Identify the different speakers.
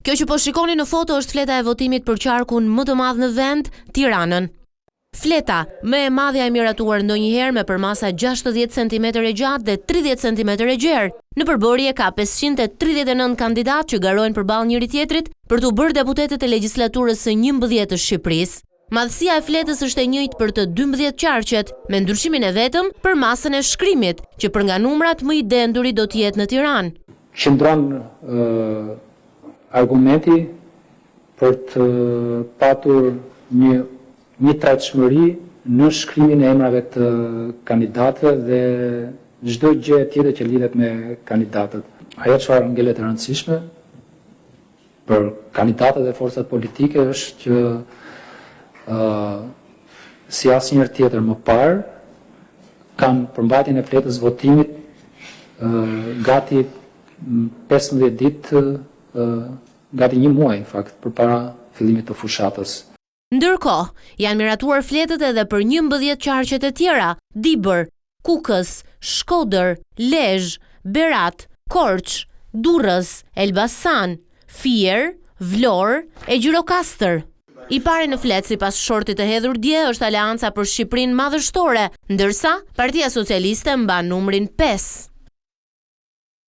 Speaker 1: Kjo që po shikoni në foto është fleta e votimit për qarkun më të madh në vend, Tiranën. Fleta më e madhja e miratuar ndonjëherë me përmasa 60 cm e gjatë dhe 30 cm e gjerë. Në përbërje ka 539 kandidat që garojnë përballë njëri tjetrit për të bërë deputetët e legjislaturës së 11 të Shqipërisë. Madhësia e fletës është e njëjtë për të 12 qarqet, me ndryshimin e vetëm për masën e shkrimit, që për nga numrat më i denduri do të jetë në Tiranë.
Speaker 2: Qëndron argumenti për të patur një trajtshmëri në shkrimin e emrave të kandidatëve dhe çdo gjë tjetër që lidhet me kandidatët. Ajo çfarë ngelet e rëndësishme për kandidatët dhe forcat politike është që si asnjëherë tjetër më parë kanë përmbajtjen e fletës votimit gati 15 ditë, gati një muaj në fakt përpara fillimit të fushatës.
Speaker 1: Ndërkohë, janë miratuar fletët edhe për 11 qarqet e tjera: Dibër, Kukës, Shkodër, Lezhë, Berat, Korç, Durrës, Elbasan, Fier, Vlorë e Gjirokastër. I pari në fletë sipas shortit të hedhur dje është Aleanca për Shqipërinë Madhështore, ndërsa Partia Socialiste mban numrin 5.